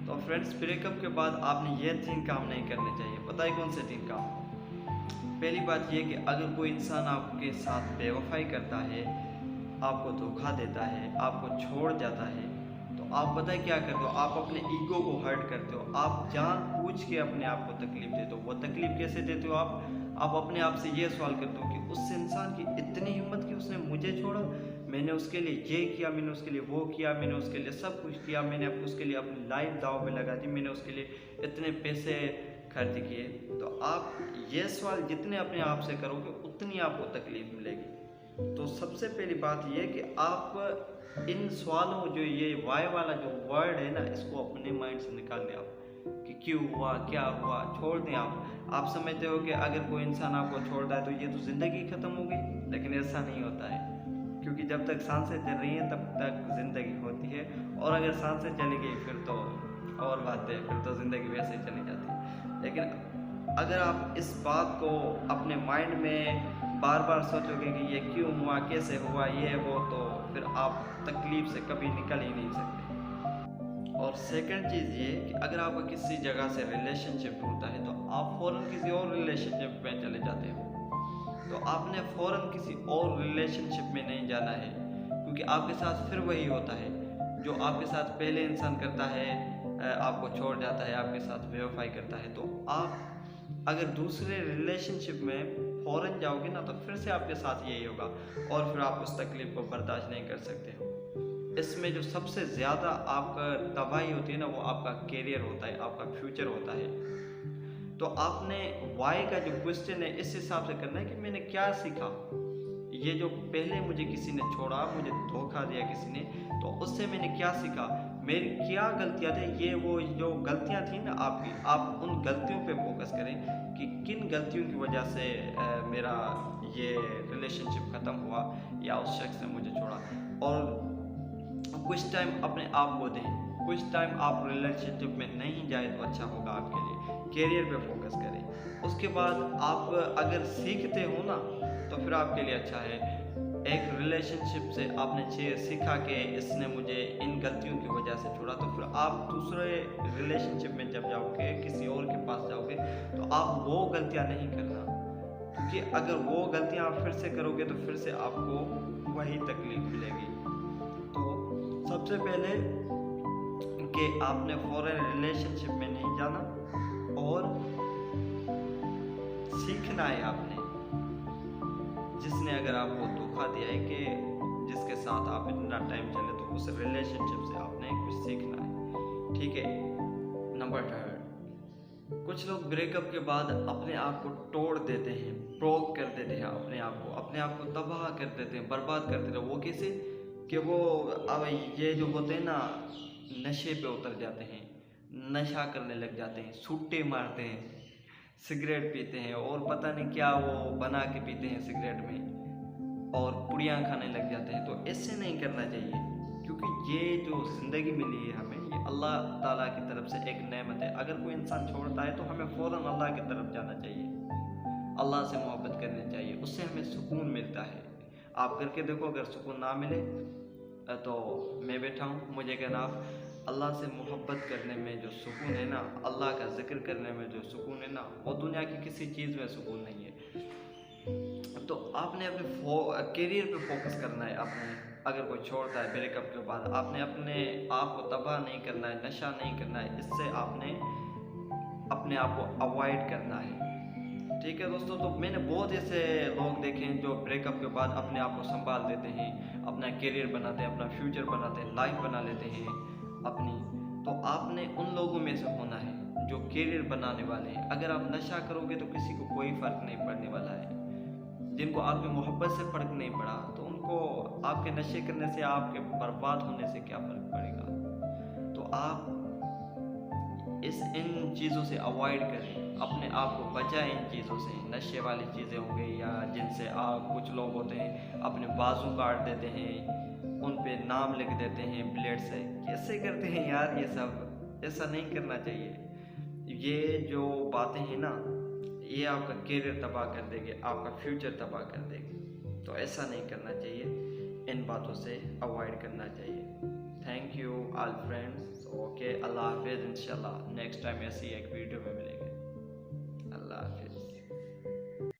तो friends, breakup के बाद आपने ये 3 काम नहीं करने चाहिए। पता है कौन से 3 काम? पहली बात ये कि अगर कोई इंसान आपके साथ बेवफाई करता है, आपको धोखा देता है, आपको छोड़ जाता है, तो आप पता है क्या करते हो? आप अपने ईगो को हर्ट करते हो। आप जानबूझ के अपने आप को तकलीफ देते हो। वो तकलीफ कैसे देते हो आप? आप अपने आप से ये सवाल करते हो कि उस इंसान की इतनी हिम्मत कि उसने मुझे छोड़ा, मैंने उसके लिए ये किया, मैंने उसके लिए वो किया, मैंने उसके लिए सब कुछ किया, मैंने उसके लिए अपनी लाइफ दांव में लगा दी, मैंने उसके लिए इतने पैसे खर्च किए। तो आप ये सवाल जितने अपने आप से करोगे उतनी आपको तकलीफ मिलेगी। तो सबसे पहली बात ये कि आप इन सवालों, जो ये वाई वाला जो वर्ड है ना, इसको अपने माइंड से निकाल दें आप कि क्यों हुआ, क्या हुआ, छोड़ दें आप समझते हो कि अगर कोई इंसान आपको छोड़ता है तो ये तो ज़िंदगी ख़त्म हो गई, लेकिन ऐसा नहीं होता है। क्योंकि जब तक सांसें चल रही हैं तब तक ज़िंदगी होती है, और अगर सांसें चली गई फिर तो और बात है, फिर तो ज़िंदगी वैसे ही चली जाती है। लेकिन अगर आप इस बात को अपने माइंड में बार बार सोचोगे कि ये क्यों हुआ, कैसे हुआ, ये वो, तो फिर आप तकलीफ़ से कभी निकल ही नहीं सकते। और सेकंड चीज़ ये कि अगर आपका किसी जगह से रिलेशनशिप टूटता है तो आप फ़ौरन किसी और रिलेशनशिप में चले जाते हो। तो आपने फ़ौरन किसी और रिलेशनशिप में नहीं जाना है, क्योंकि आपके साथ फिर वही होता है जो आपके साथ पहले इंसान करता है। आपको छोड़ जाता है, आपके साथ बेवफाई करता है। तो आप अगर दूसरे रिलेशनशिप में फ़ौरन जाओगे ना, तो फिर से आपके साथ यही होगा, और फिर आप उस तकलीफ़ को बर्दाश्त नहीं कर सकते हो। इसमें जो सबसे ज़्यादा आपका तबाही होती है ना, वो आपका करियर होता है, आपका फ्यूचर होता है। तो आपने वाई का जो क्वेश्चन है इस हिसाब से करना है कि मैंने क्या सीखा। ये जो पहले मुझे किसी ने छोड़ा, मुझे धोखा दिया किसी ने, तो उससे मैंने क्या सीखा, मेरी क्या गलतियाँ थी, ये वो जो गलतियाँ थी ना आपकी, आप उन गलतियों पे फोकस करें कि किन गलतियों की वजह से मेरा ये रिलेशनशिप ख़त्म हुआ या उस शख्स ने मुझे छोड़ा। और कुछ टाइम अपने आप को दें, कुछ टाइम आप रिलेशनशिप में नहीं जाए तो अच्छा होगा आपके लिए। करियर पे फोकस करें। उसके बाद आप अगर सीखते हो ना, तो फिर आपके लिए अच्छा है। एक रिलेशनशिप से आपने सीखा कि इसने मुझे इन गलतियों की वजह से छोड़ा, तो फिर आप दूसरे रिलेशनशिप में जब जाओगे, किसी और के पास जाओगे, तो आप वो गलतियां नहीं करना, क्योंकि अगर वो गलतियां आप फिर से करोगे तो फिर से आपको वही तकलीफ मिलेगी। तो सबसे पहले कि आपने फॉरेन रिलेशनशिप में नहीं जाना, और सीखना है आपने। जिसने अगर आपको धोखा दिया है कि जिसके साथ आप इतना टाइम चले, तो उस रिलेशनशिप से आपने कुछ सीखना है। ठीक है। नंबर 3, कुछ लोग ब्रेकअप के बाद अपने आप को तोड़ देते हैं, ब्रोक कर देते हैं, अपने आप को तबाह कर देते हैं, बर्बाद कर देते हैं। वो कैसे? कि वो अब ये जो होते हैं ना, नशे पे उतर जाते हैं, नशा करने लग जाते हैं, सुट्टे मारते हैं, सिगरेट पीते हैं, और पता नहीं क्या वो बना के पीते हैं सिगरेट में, और पुड़ियाँ खाने लग जाते हैं। तो ऐसे नहीं करना चाहिए, क्योंकि ये जो ज़िंदगी मिली है हमें, ये अल्लाह ताला की तरफ से एक नेमत है। अगर कोई इंसान छोड़ता है तो हमें फ़ौरन अल्लाह की तरफ जाना चाहिए, अल्लाह से मोहब्बत करनी चाहिए, उससे हमें सुकून मिलता है। आप करके देखो, अगर सुकून ना मिले तो मैं बैठा हूँ, मुझे कहना, अल्लाह से मोहब्बत करने में जो सुकून है ना, अल्लाह का जिक्र करने में जो सुकून है ना, वो दुनिया की किसी चीज़ में सुकून नहीं है। तो आपने अपने करियर पे फोकस करना है। आपने अगर कोई छोड़ता है ब्रेकअप के बाद, आपने अपने आप को तबाह नहीं करना है, नशा नहीं करना है, इससे आपने अपने आप को अवॉइड करना है। ठीक है दोस्तों, तो मैंने बहुत ऐसे लोग देखे हैं जो ब्रेकअप के बाद अपने आप को संभाल देते हैं, अपना करियर बनाते हैं, अपना फ्यूचर बनाते हैं, लाइफ बना लेते हैं अपनी। तो आपने उन लोगों में से होना है जो करियर बनाने वाले हैं। अगर आप नशा करोगे तो किसी को कोई फ़र्क नहीं पड़ने वाला है। जिनको आपकी मोहब्बत से फ़र्क नहीं पड़ा, तो उनको आपके नशे करने से, आपके बर्बाद होने से क्या फ़र्क पड़ेगा। तो आप इन चीज़ों से अवॉइड करें, अपने आप को बचाएं इन चीज़ों से। नशे वाली चीज़ें हो गई, या जिनसे आप, कुछ लोग होते हैं अपने बाजू काट देते हैं, उन पे नाम लिख देते हैं ब्लेड से। कैसे करते हैं यार ये सब? ऐसा नहीं करना चाहिए। ये जो बातें हैं ना, ये आपका करियर तबाह कर देंगे, आपका फ्यूचर तबाह कर देंगे। तो ऐसा नहीं करना चाहिए, इन बातों से अवॉइड करना चाहिए। Thank you all friends. Okay, अल्लाह हाफिज़। इंशाल्लाह नेक्स्ट टाइम ऐसी एक वीडियो